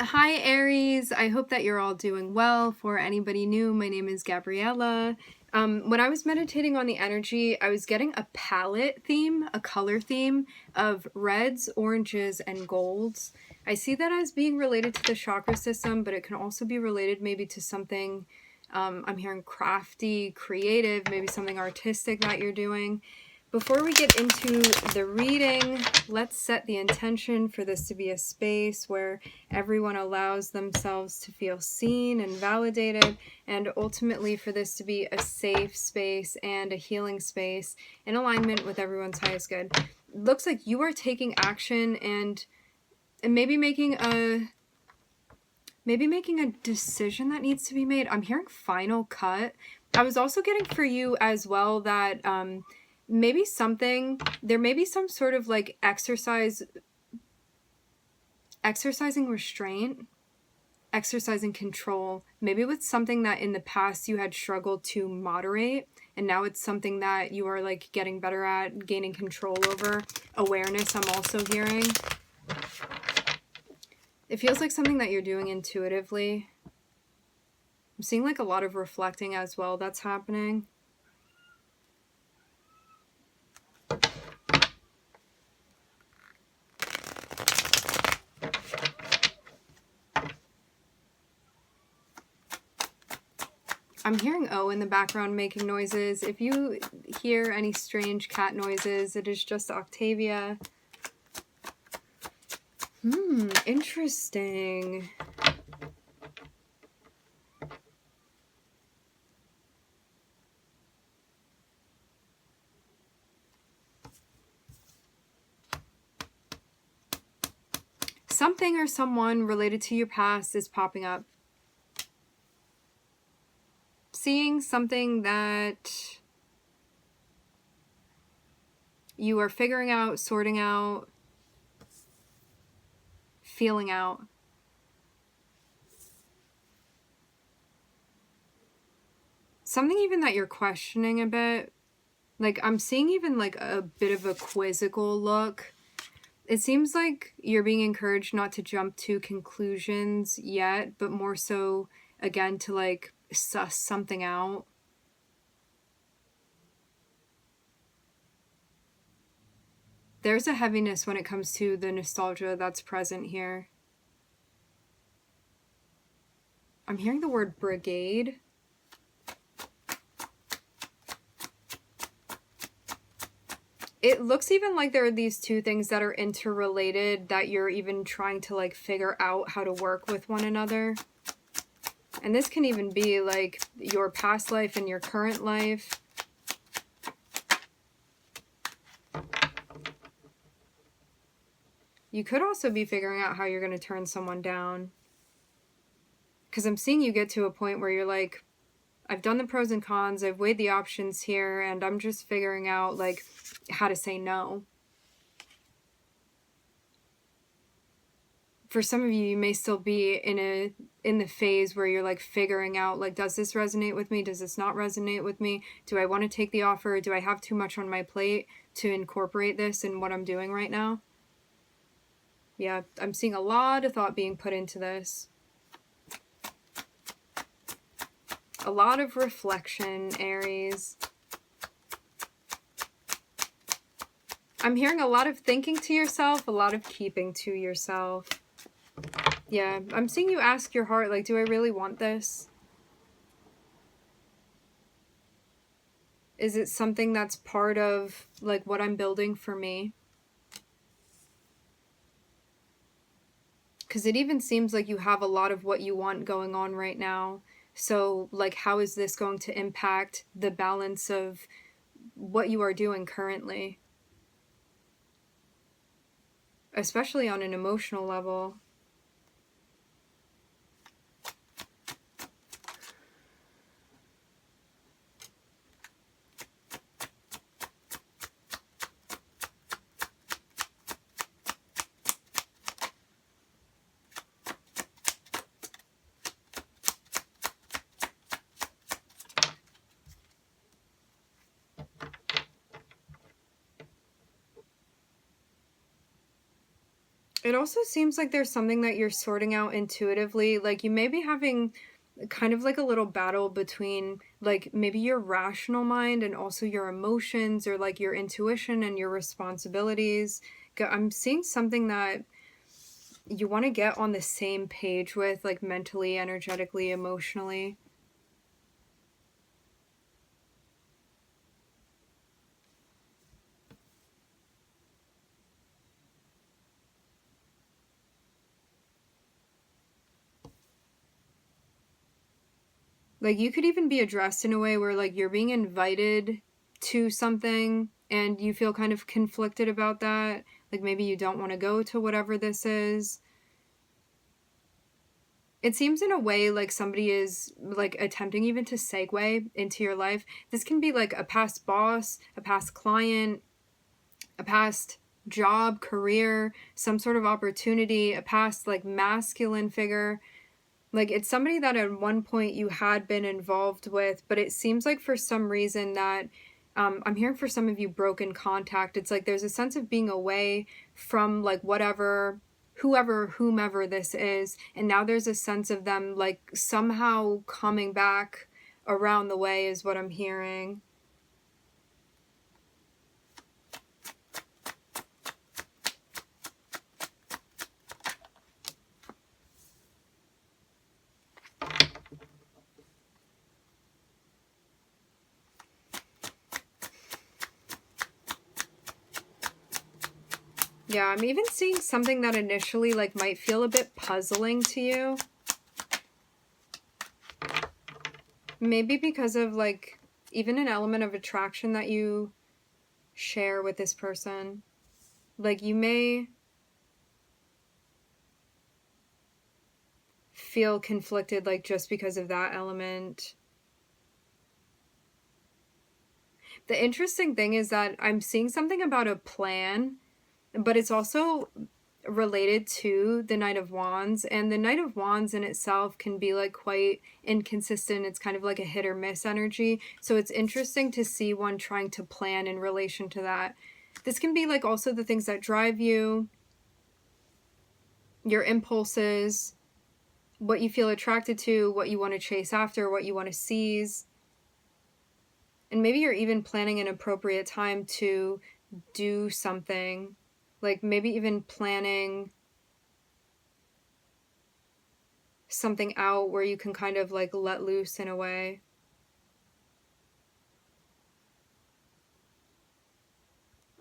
Hi, Aries. I hope that you're all doing well. For anybody new, my name is Gabriella. When I was meditating on the energy, I was getting a palette theme, a color theme of reds, oranges, and golds. I see that as being related to the chakra system, but it can also be related maybe to something, I'm hearing crafty, creative, maybe something artistic that you're doing. Before we get into the reading, let's set the intention for this to be a space where everyone allows themselves to feel seen and validated, and ultimately for this to be a safe space and a healing space in alignment with everyone's highest good. It looks like you are taking action and maybe making a decision that needs to be made. I'm hearing final cut. I was also getting for you as well that there may be some sort of like exercising restraint, exercising control, maybe with something that in the past you had struggled to moderate, and now it's something that you are like getting better at, gaining control over. Awareness, I'm also hearing. It feels like something that you're doing intuitively. I'm seeing like a lot of reflecting as well that's happening. I'm hearing O in the background making noises. If you hear any strange cat noises, it is just Octavia. Interesting. Something or someone related to your past is popping up. Seeing something that you are figuring out, sorting out, feeling out. Something even that you're questioning a bit. Like, I'm seeing even like a bit of a quizzical look. It seems like you're being encouraged not to jump to conclusions yet, but more so, again, to like suss something out. There's a heaviness when it comes to the nostalgia that's present here. I'm hearing the word brigade. It looks even like there are these two things that are interrelated, that you're even trying to like figure out how to work with one another. And this can even be like your past life and your current life. You could also be figuring out how you're going to turn someone down. Because I'm seeing you get to a point where you're like, I've done the pros and cons, I've weighed the options here, and I'm just figuring out like how to say no. For some of you, you may still be in the phase where you're like figuring out like, does this resonate with me? Does this not resonate with me? Do I want to take the offer? Do I have too much on my plate to incorporate this in what I'm doing right now? Yeah, I'm seeing a lot of thought being put into this. A lot of reflection, Aries. I'm hearing a lot of thinking to yourself, a lot of keeping to yourself. Yeah, I'm seeing you ask your heart, like, do I really want this? Is it something that's part of, like, what I'm building for me? Because it even seems like you have a lot of what you want going on right now. So, like, how is this going to impact the balance of what you are doing currently? Especially on an emotional level. It also seems like there's something that you're sorting out intuitively. Like you may be having kind of like a little battle between like maybe your rational mind and also your emotions, or like your intuition and your responsibilities. I'm seeing something that you want to get on the same page with, like mentally, energetically, emotionally. Like you could even be addressed in a way where like you're being invited to something and you feel kind of conflicted about that. Like maybe you don't want to go to whatever this is. It seems in a way like somebody is like attempting even to segue into your life. This can be like a past boss, a past client, a past job, career, some sort of opportunity, a past like masculine figure. Like it's somebody that at one point you had been involved with, but it seems like for some reason that I'm hearing for some of you broken contact. It's like there's a sense of being away from like whatever, whoever, whomever this is, and now there's a sense of them like somehow coming back around the way is what I'm hearing. Yeah, I'm even seeing something that initially like might feel a bit puzzling to you. Maybe because of like even an element of attraction that you share with this person. Like you may feel conflicted like just because of that element. The interesting thing is that I'm seeing something about a plan, but it's also related to the Knight of Wands, and the Knight of Wands in itself can be like quite inconsistent. It's kind of like a hit or miss energy, so it's interesting to see one trying to plan in relation to that. This can be like also the things that drive you, your impulses, what you feel attracted to, what you want to chase after, what you want to seize. And maybe you're even planning an appropriate time to do something, like maybe even planning something out where you can kind of like let loose in a way.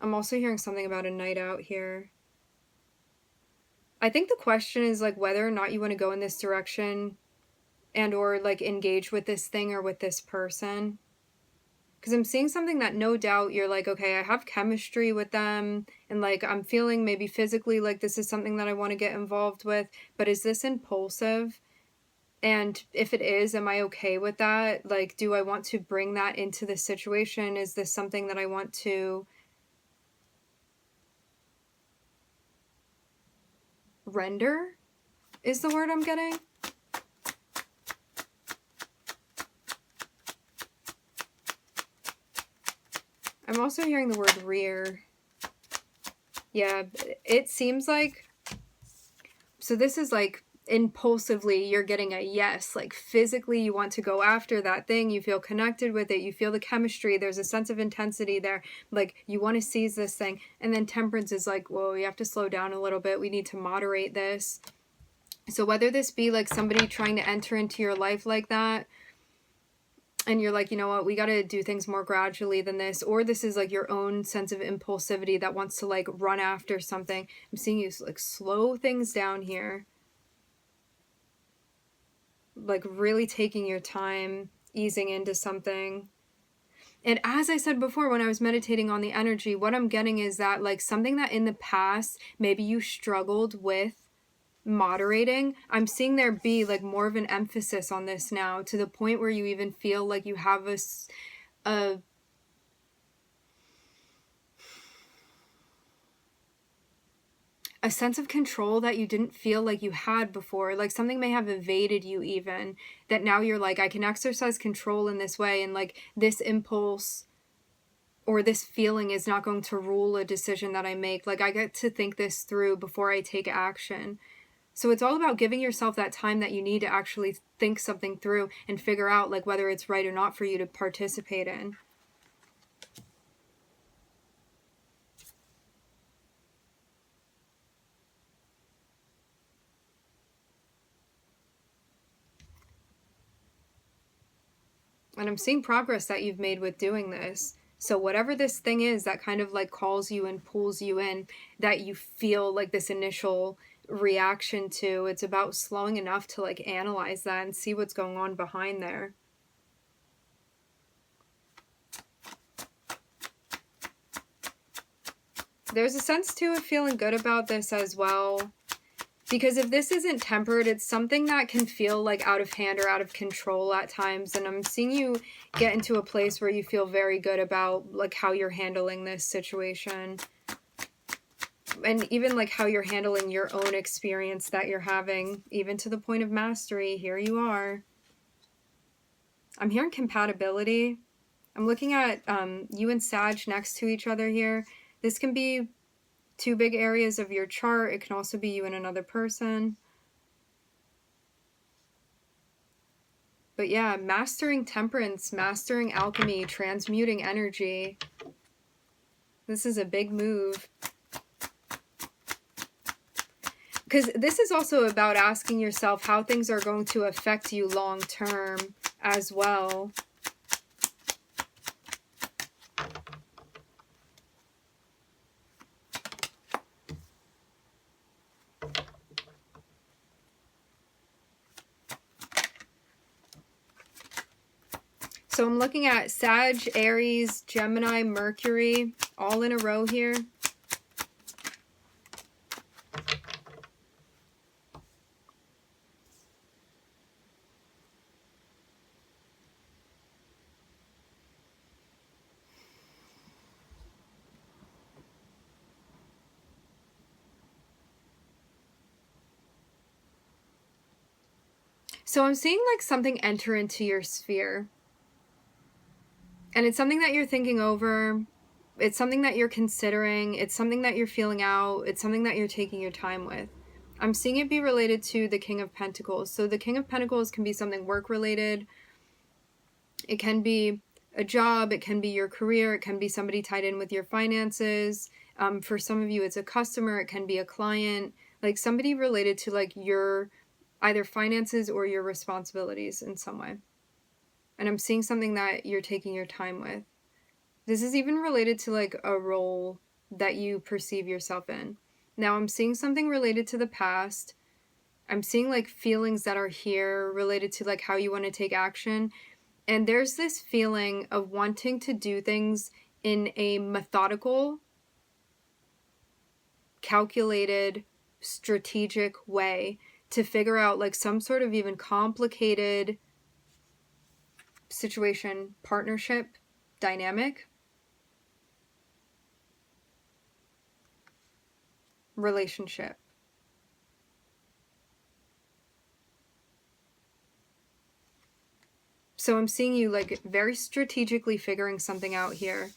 I'm also hearing something about a night out here. I think the question is like whether or not you want to go in this direction and or like engage with this thing or with this person. Because I'm seeing something that no doubt you're like, okay, I have chemistry with them, and like I'm feeling maybe physically like this is something that I want to get involved with, but is this impulsive? And if it is, am I okay with that? Like, do I want to bring that into the situation? Is this something that I want to render? Is the word I'm getting? I'm also hearing the word rear. Yeah, it seems like, so this is like impulsively you're getting a yes, like physically you want to go after that thing, you feel connected with it, you feel the chemistry, there's a sense of intensity there, like you want to seize this thing. And then temperance is like, whoa, you have to slow down a little bit, we need to moderate this. So whether this be like somebody trying to enter into your life like that, and you're like, you know what, we got to do things more gradually than this, or this is like your own sense of impulsivity that wants to like run after something. I'm seeing you like slow things down here, like really taking your time, easing into something. And as I said before, when I was meditating on the energy, what I'm getting is that like something that in the past maybe you struggled with moderating, I'm seeing there be like more of an emphasis on this now, to the point where you even feel like you have a a sense of control that you didn't feel like you had before. Like something may have evaded you even, that now you're like, I can exercise control in this way, and like this impulse or this feeling is not going to rule a decision that I make. Like, I get to think this through before I take action. So it's all about giving yourself that time that you need to actually think something through and figure out like whether it's right or not for you to participate in. And I'm seeing progress that you've made with doing this. So whatever this thing is that kind of like calls you and pulls you in, that you feel like this initial reaction to, it's about slowing enough to like analyze that and see what's going on behind there. There's a sense too of feeling good about this as well. Because if this isn't tempered, it's something that can feel like out of hand or out of control at times. And I'm seeing you get into a place where you feel very good about like how you're handling this situation. And even like how you're handling your own experience that you're having, even to the point of mastery. Here you are. I'm hearing compatibility. I'm looking at you and Sag next to each other here. This can be two big areas of your chart. It can also be you and another person. But yeah, mastering temperance, mastering alchemy, transmuting energy. This is a big move. Because this is also about asking yourself how things are going to affect you long term as well. So I'm looking at Sag, Aries, Gemini, Mercury, all in a row here. So I'm seeing like something enter into your sphere. And it's something that you're thinking over. It's something that you're considering. It's something that you're feeling out. It's something that you're taking your time with. I'm seeing it be related to the King of Pentacles. So the King of Pentacles can be something work related. It can be a job. It can be your career. It can be somebody tied in with your finances. For some of you, it's a customer. It can be a client. Like somebody related to like your either finances or your responsibilities in some way. And I'm seeing something that you're taking your time with. This is even related to like a role that you perceive yourself in. Now I'm seeing something related to the past. I'm seeing like feelings that are here related to like how you want to take action. And there's this feeling of wanting to do things in a methodical, calculated, strategic way to figure out like some sort of even complicated situation, partnership, dynamic, relationship. So I'm seeing you like very strategically figuring something out here.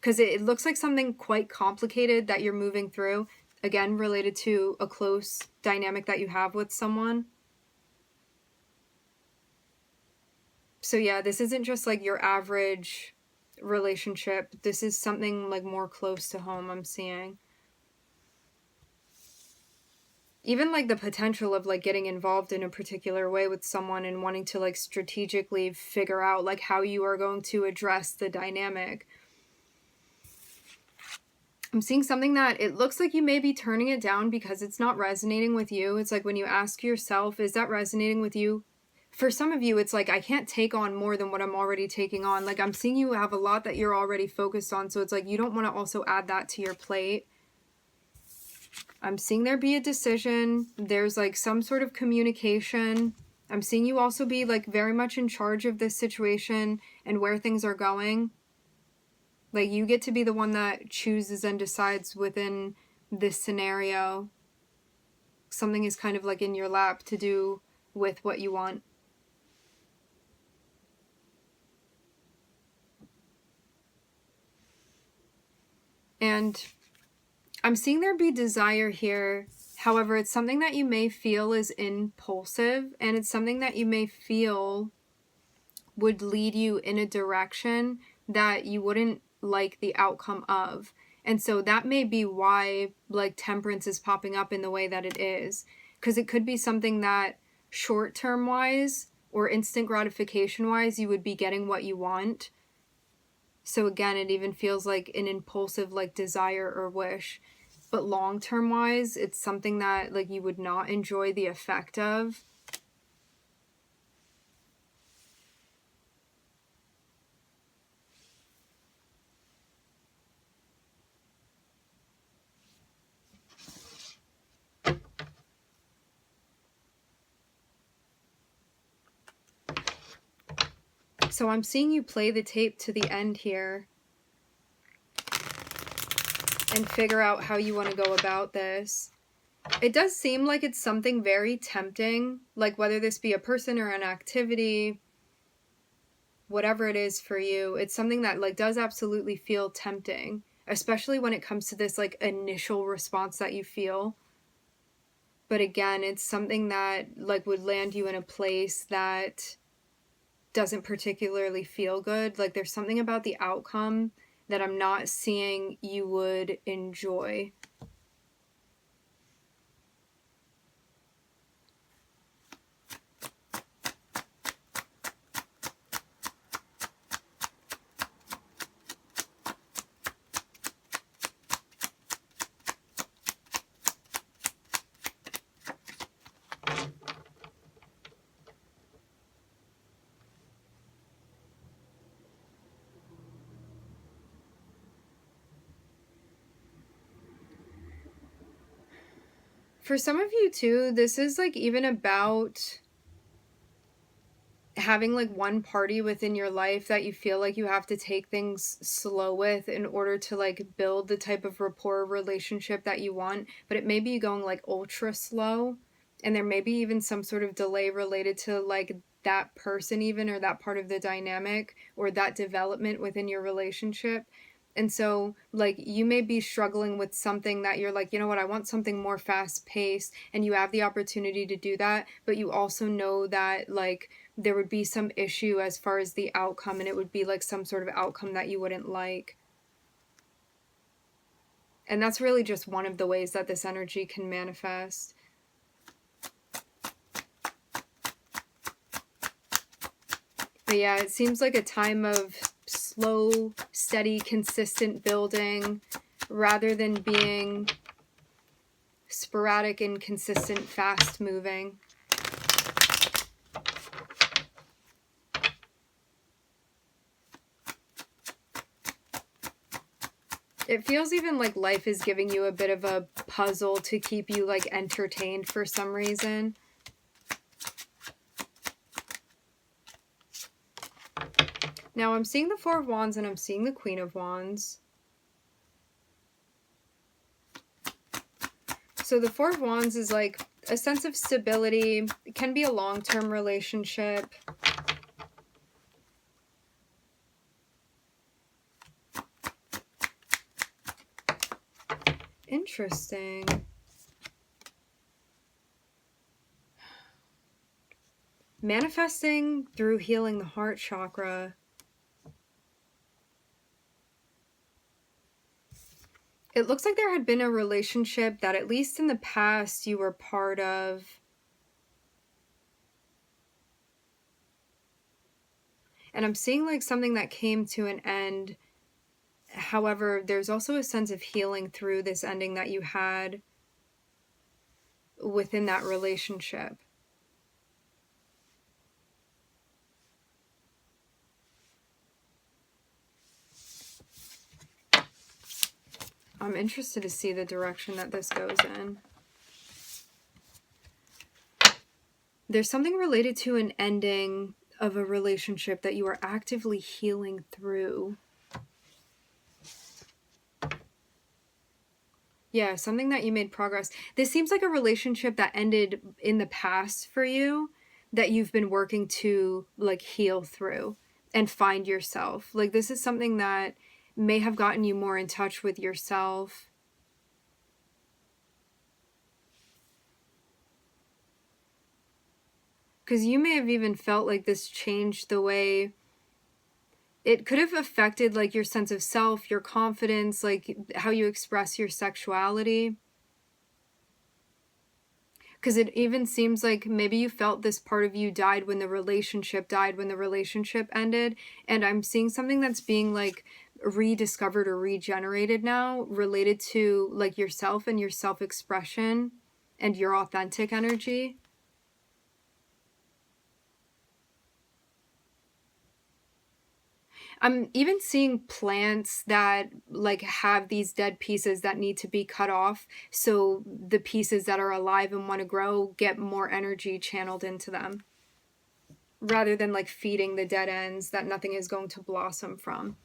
Because it looks like something quite complicated that you're moving through. Again, related to a close dynamic that you have with someone. So yeah, this isn't just like your average relationship. This is something like more close to home, I'm seeing. Even like the potential of like getting involved in a particular way with someone and wanting to like strategically figure out like how you are going to address the dynamic. I'm seeing something that it looks like you may be turning it down because it's not resonating with you. It's like when you ask yourself, is that resonating with you? For some of you, it's like, I can't take on more than what I'm already taking on. Like I'm seeing you have a lot that you're already focused on. So it's like, you don't want to also add that to your plate. I'm seeing there be a decision. There's like some sort of communication. I'm seeing you also be like very much in charge of this situation and where things are going. Like you get to be the one that chooses and decides within this scenario. Something is kind of like in your lap to do with what you want. And I'm seeing there be desire here. However, it's something that you may feel is impulsive, and it's something that you may feel would lead you in a direction that you wouldn't like the outcome of. And so that may be why like temperance is popping up in the way that it is, because it could be something that short-term wise or instant gratification wise you would be getting what you want. So again, it even feels like an impulsive like desire or wish. But long-term wise, it's something that like you would not enjoy the effect of. So I'm seeing you play the tape to the end here and figure out how you want to go about this. It does seem like it's something very tempting, like whether this be a person or an activity, whatever it is for you, it's something that like does absolutely feel tempting, especially when it comes to this like initial response that you feel. But again, it's something that like would land you in a place that doesn't particularly feel good. Like there's something about the outcome that I'm not seeing you would enjoy. For some of you too, this is like even about having like one party within your life that you feel like you have to take things slow with in order to like build the type of rapport relationship that you want, but it may be going like ultra slow, and there may be even some sort of delay related to like that person even, or that part of the dynamic or that development within your relationship. And so like you may be struggling with something that you're like, you know what, I want something more fast paced, and you have the opportunity to do that, but you also know that like there would be some issue as far as the outcome, and it would be like some sort of outcome that you wouldn't like. And that's really just one of the ways that this energy can manifest. But yeah, it seems like a time of slow, steady, consistent building rather than being sporadic, inconsistent, fast moving. It feels even like life is giving you a bit of a puzzle to keep you like entertained for some reason. Now I'm seeing the Four of Wands and I'm seeing the Queen of Wands. So the Four of Wands is like a sense of stability. It can be a long-term relationship. Interesting. Manifesting through healing the heart chakra. It looks like there had been a relationship that at least in the past you were part of. And I'm seeing like something that came to an end. However, there's also a sense of healing through this ending that you had within that relationship. I'm interested to see the direction that this goes in. There's something related to an ending of a relationship that you are actively healing through. Yeah, something that you made progress. This seems like a relationship that ended in the past for you that you've been working to like heal through and find yourself. Like this is something that may have gotten you more in touch with yourself. Because you may have even felt like this changed the way it could have affected like your sense of self, your confidence, like how you express your sexuality. Because it even seems like maybe you felt this part of you died when the relationship ended. And I'm seeing something that's being like rediscovered or regenerated now, related to like yourself and your self-expression and your authentic energy. I'm even seeing plants that like have these dead pieces that need to be cut off, so the pieces that are alive and want to grow get more energy channeled into them, rather than like feeding the dead ends that nothing is going to blossom from.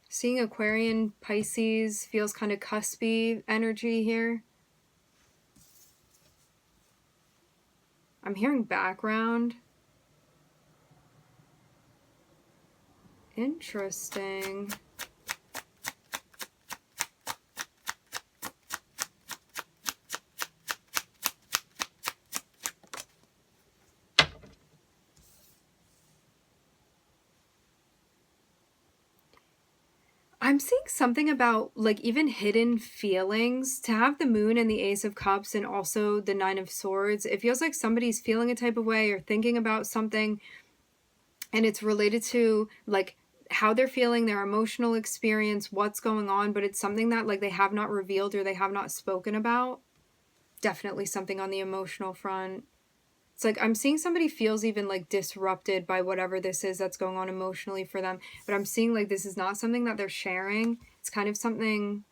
Seeing Aquarian, Pisces feels kind of cuspy energy here. I'm hearing background. Interesting. I'm seeing something about like even hidden feelings. To have the moon and the Ace of Cups and also the Nine of Swords, it feels like somebody's feeling a type of way or thinking about something, and it's related to like how they're feeling, their emotional experience, what's going on, but it's something that like they have not revealed or they have not spoken about. Definitely something on the emotional front. It's like I'm seeing somebody feels even like disrupted by whatever this is that's going on emotionally for them. But I'm seeing like this is not something that they're sharing. It's kind of something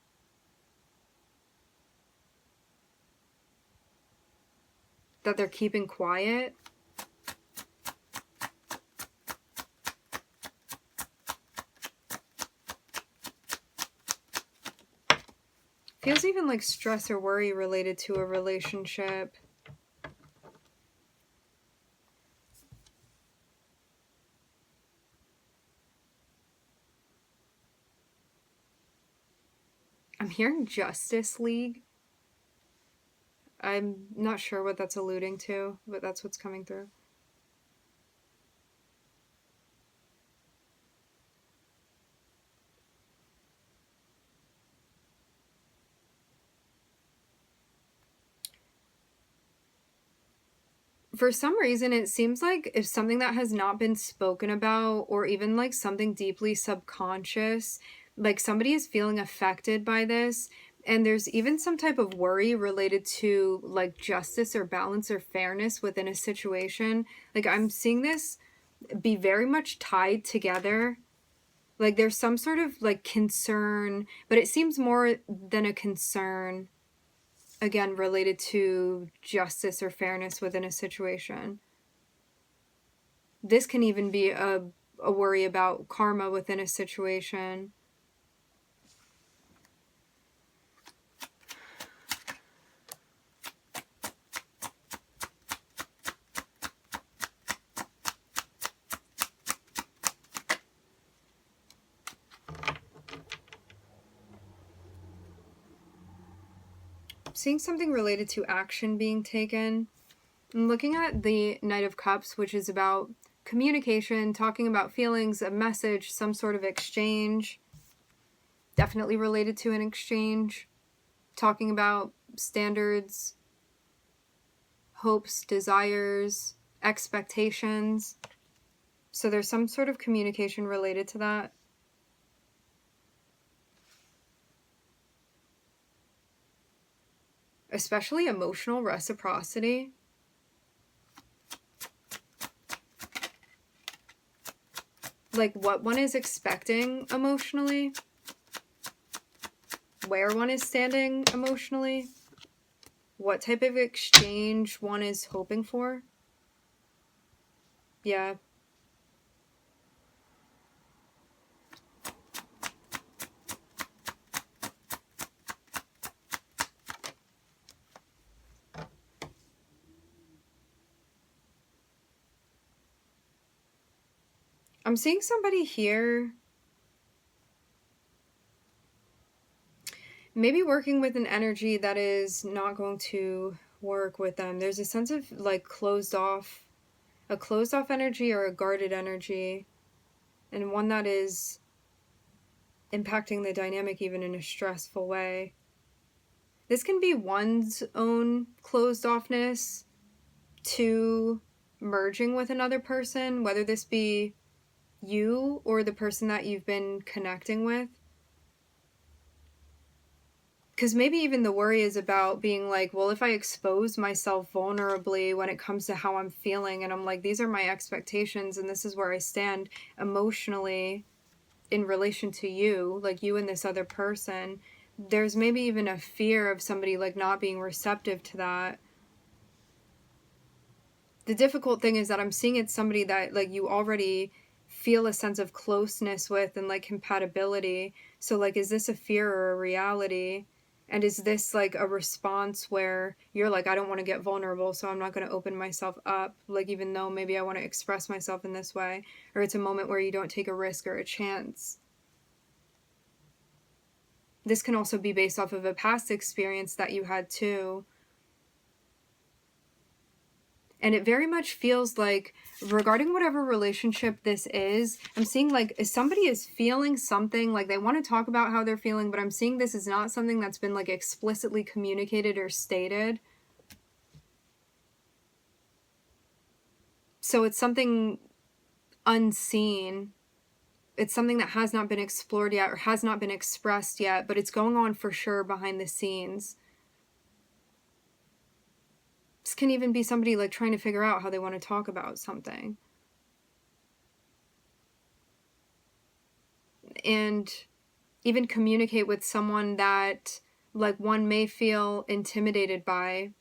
that they're keeping quiet. Feels even like stress or worry related to a relationship. I'm hearing Justice League. I'm not sure what that's alluding to, but that's what's coming through. For some reason, it seems like if something that has not been spoken about, or even like something deeply subconscious, like somebody is feeling affected by this, and there's even some type of worry related to like justice or balance or fairness within a situation. Like I'm seeing this be very much tied together. Like there's some sort of like concern, but it seems more than a concern, again, related to justice or fairness within a situation. This can even be a worry about karma within a situation. Seeing something related to action being taken. I'm looking at the Knight of Cups, which is about communication, talking about feelings, a message, some sort of exchange. Definitely related to an exchange. Talking about standards, hopes, desires, expectations. So there's some sort of communication related to that. Especially emotional reciprocity. Like what one is expecting emotionally. where one is standing emotionally, what type of exchange one is hoping for. Yeah. I'm seeing somebody here maybe working with an energy that is not going to work with them. There's a sense of like a closed off energy or a guarded energy, and one that is impacting the dynamic even in a stressful way. This can be one's own closed offness to merging with another person, whether this be you or the person that you've been connecting with. Because maybe even the worry is about being like, well, if I expose myself vulnerably when it comes to how I'm feeling, and I'm like, these are my expectations and this is where I stand emotionally in relation to you, like you and this other person, there's maybe even a fear of somebody like not being receptive to that. The difficult thing is that I'm seeing it's somebody that like you already feel a sense of closeness with and like compatibility. So like, is this a fear or a reality? And is this like a response where you're like, I don't want to get vulnerable, so I'm not going to open myself up, like even though maybe I want to express myself in this way? Or it's a moment where you don't take a risk or a chance. This can also be based off of a past experience that you had too. And it very much feels like, regarding whatever relationship this is, I'm seeing like if somebody is feeling something, like they want to talk about how they're feeling, but I'm seeing this is not something that's been like explicitly communicated or stated. So it's something unseen. It's something that has not been explored yet or has not been expressed yet, but it's going on for sure behind the scenes. This can even be somebody like trying to figure out how they want to talk about something. And even communicate with someone that like one may feel intimidated by.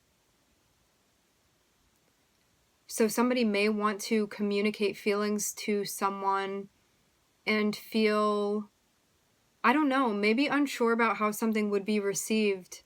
So somebody may want to communicate feelings to someone and feel, I don't know, maybe unsure about how something would be received.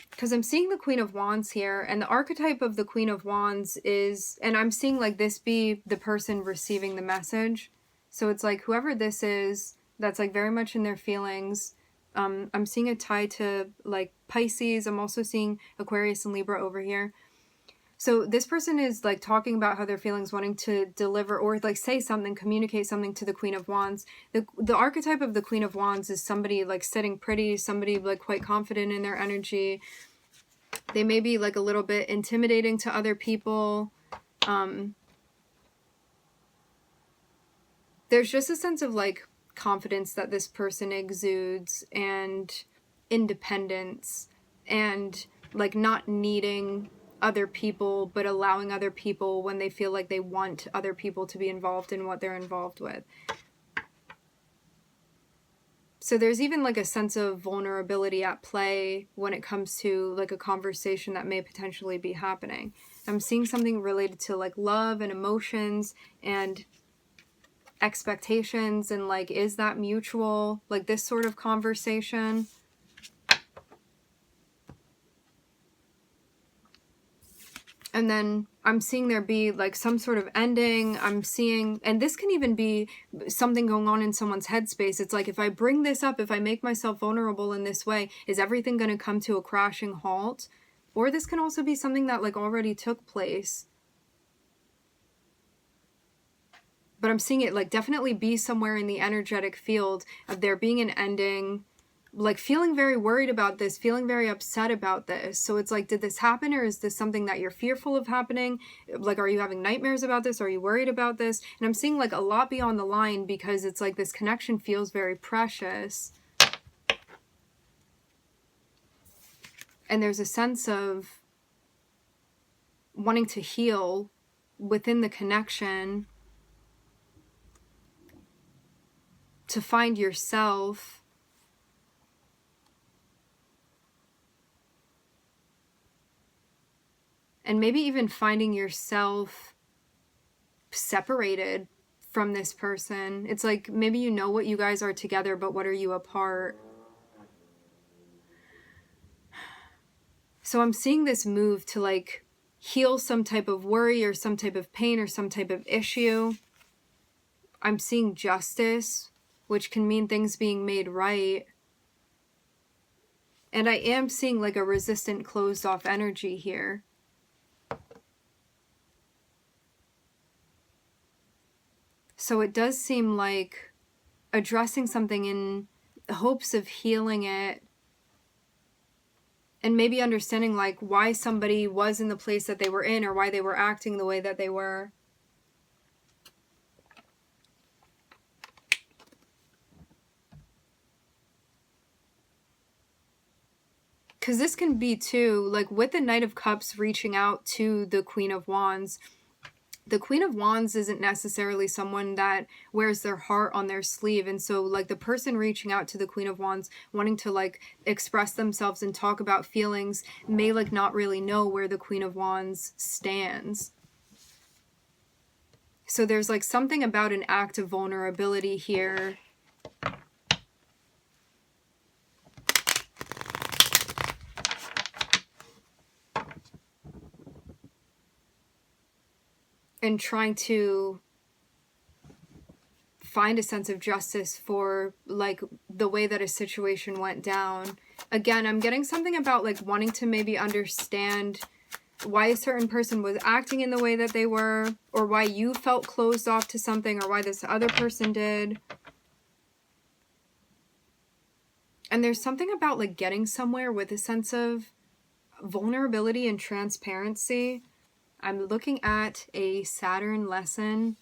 Because I'm seeing the Queen of Wands here, and the archetype of the Queen of Wands is, and I'm seeing like this be the person receiving the message. So it's like whoever this is, that's like very much in their feelings. I'm seeing a tie to like Pisces. I'm also seeing Aquarius and Libra over here. So this person is like talking about how their feelings, wanting to deliver or like say something, communicate something to the Queen of Wands. The archetype of the Queen of Wands is somebody like sitting pretty, somebody like quite confident in their energy. They may be like a little bit intimidating to other people. There's just a sense of like confidence that this person exudes and independence and like not needing other people, but allowing other people when they feel like they want other people to be involved in what they're involved with. So there's even like a sense of vulnerability at play when it comes to like a conversation that may potentially be happening. I'm seeing something related to like love and emotions and expectations and like, is that mutual? Like this sort of conversation. And then I'm seeing there be like some sort of ending. I'm seeing, and this can even be something going on in someone's headspace. It's like, if I bring this up, if I make myself vulnerable in this way, is everything going to come to a crashing halt? Or this can also be something that like already took place. But I'm seeing it like definitely be somewhere in the energetic field of there being an ending, like feeling very worried about this, feeling very upset about this. So it's like, did this happen, or is this something that you're fearful of happening? Like, are you having nightmares about this? Are you worried about this? And I'm seeing like a lot beyond the line, because it's like this connection feels very precious. And there's a sense of wanting to heal within the connection to find yourself. And maybe even finding yourself separated from this person. It's like maybe you know what you guys are together, but what are you apart? So I'm seeing this move to like heal some type of worry or some type of pain or some type of issue. I'm seeing justice, which can mean things being made right. And I am seeing like a resistant, closed off energy here. So it does seem like addressing something in hopes of healing it, and maybe understanding like why somebody was in the place that they were in, or why they were acting the way that they were. Because this can be too, like with the Knight of Cups reaching out to the Queen of Wands. The Queen of Wands isn't necessarily someone that wears their heart on their sleeve. And so like the person reaching out to the Queen of Wands, wanting to like express themselves and talk about feelings, may like not really know where the Queen of Wands stands. So there's like something about an act of vulnerability here. And trying to find a sense of justice for like the way that a situation went down. Again, I'm getting something about like wanting to maybe understand why a certain person was acting in the way that they were, or why you felt closed off to something, or why this other person did. And there's something about like getting somewhere with a sense of vulnerability and transparency. I'm looking at a Saturn lesson.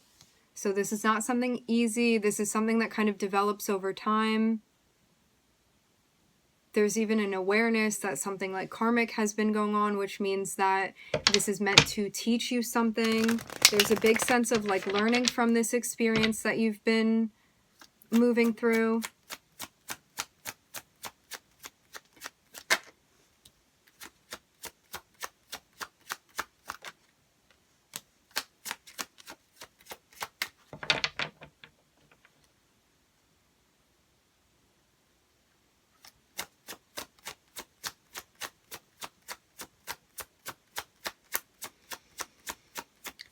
So this is not something easy. This is something that kind of develops over time. There's even an awareness that something like karmic has been going on, which means that this is meant to teach you something. There's a big sense of like learning from this experience that you've been moving through.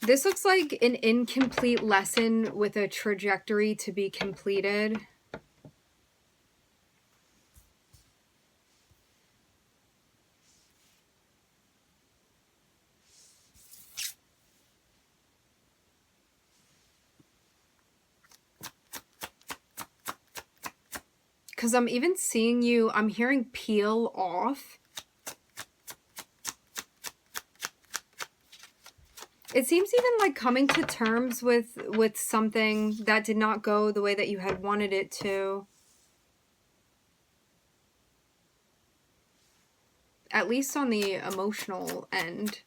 This looks like an incomplete lesson with a trajectory to be completed. Because I'm even seeing you, I'm hearing peel off. It seems even like coming to terms with something that did not go the way that you had wanted it to. At least on the emotional end.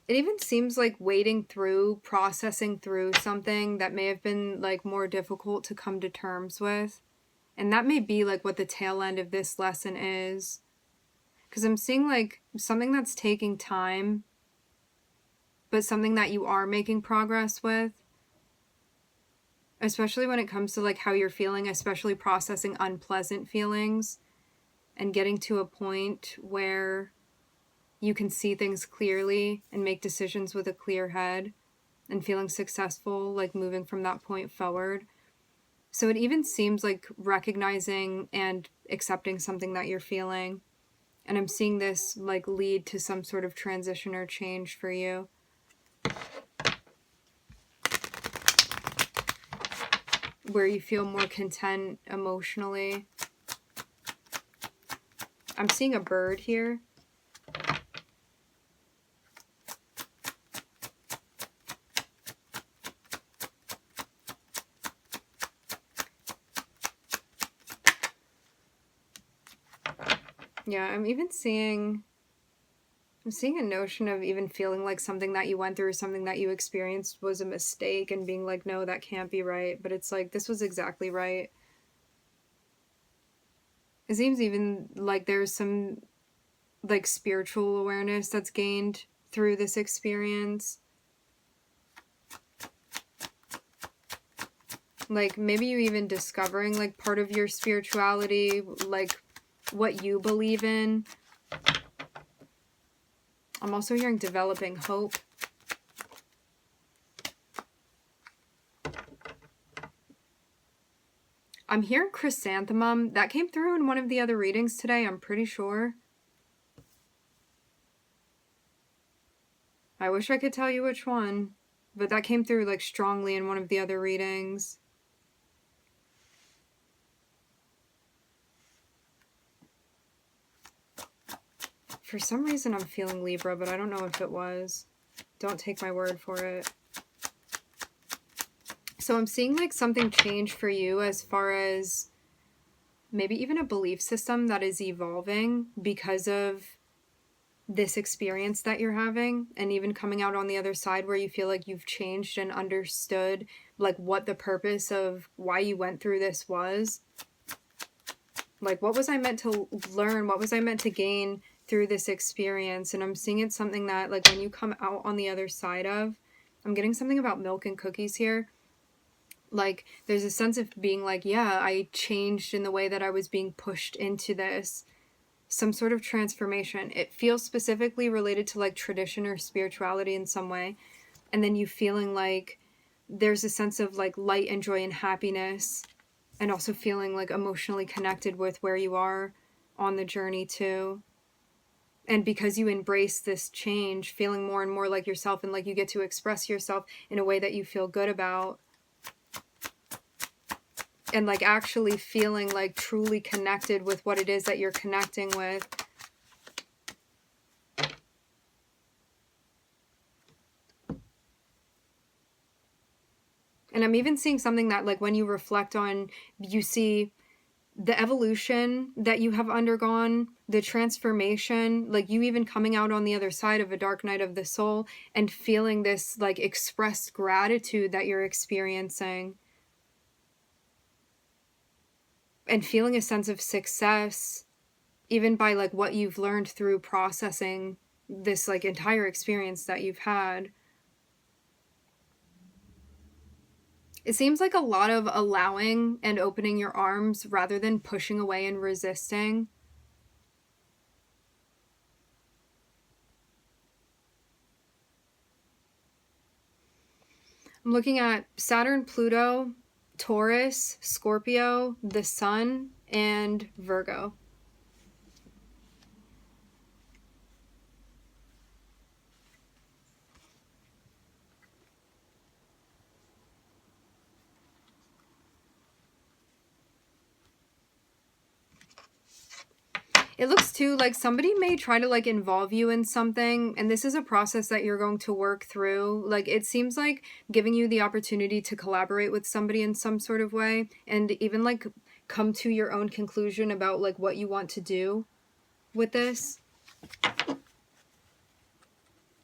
It even seems like wading through, processing through something that may have been like more difficult to come to terms with. And that may be like what the tail end of this lesson is. Because I'm seeing like something that's taking time, but something that you are making progress with. Especially when it comes to like how you're feeling, especially processing unpleasant feelings and getting to a point where you can see things clearly and make decisions with a clear head and feeling successful, like moving from that point forward. So it even seems like recognizing and accepting something that you're feeling. And I'm seeing this like lead to some sort of transition or change for you. Where you feel more content emotionally. I'm seeing a bird here. Yeah, I'm even seeing I'm seeing a notion of even feeling like something that you went through, something that you experienced was a mistake, and being like, no, that can't be right. But it's like, this was exactly right. It seems even like there's some like spiritual awareness that's gained through this experience. Like maybe you even discovering like part of your spirituality, like what you believe in. I'm also hearing developing hope. I'm hearing chrysanthemum. That came through in one of the other readings today, I'm pretty sure. I wish I could tell you which one, but that came through like strongly in one of the other readings. For some reason I'm feeling Libra, but I don't know if it was. Don't take my word for it. So I'm seeing like something change for you as far as maybe even a belief system that is evolving because of this experience that you're having, and even coming out on the other side where you feel like you've changed and understood like what the purpose of why you went through this was. Like, what was I meant to learn? What was I meant to gain through this experience? And I'm seeing it's something that like when you come out on the other side of, I'm getting something about milk and cookies here. Like there's a sense of being like, yeah, I changed in the way that I was being pushed into this. Some sort of transformation. It feels specifically related to like tradition or spirituality in some way. And then you feeling like there's a sense of like light and joy and happiness, and also feeling like emotionally connected with where you are on the journey too. And because you embrace this change, feeling more and more like yourself, and like you get to express yourself in a way that you feel good about. And like actually feeling like truly connected with what it is that you're connecting with. And I'm even seeing something that like when you reflect on, you see the evolution that you have undergone, the transformation, like you even coming out on the other side of a dark night of the soul and feeling this like expressed gratitude that you're experiencing. And feeling a sense of success, even by like what you've learned through processing this like entire experience that you've had. It seems like a lot of allowing and opening your arms rather than pushing away and resisting. I'm looking at Saturn, Pluto, Taurus, Scorpio, the Sun, and Virgo. It looks too like somebody may try to like involve you in something, and this is a process that you're going to work through. Like it seems like giving you the opportunity to collaborate with somebody in some sort of way, and even like come to your own conclusion about like what you want to do with this.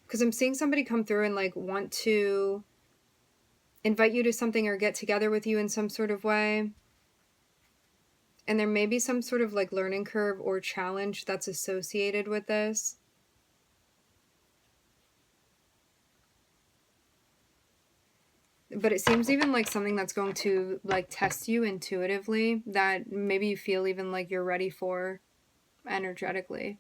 Because I'm seeing somebody come through and like want to invite you to something or get together with you in some sort of way. And there may be some sort of like learning curve or challenge that's associated with this. But it seems even like something that's going to like test you intuitively, that maybe you feel even like you're ready for energetically.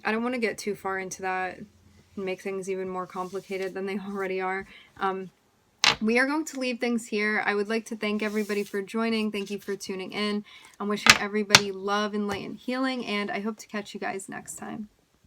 I don't want to get too far into that and make things even more complicated than they already are. We are going to leave things here. I would like to thank everybody for joining. Thank you for tuning in. I'm wishing everybody love and light and healing, and I hope to catch you guys next time.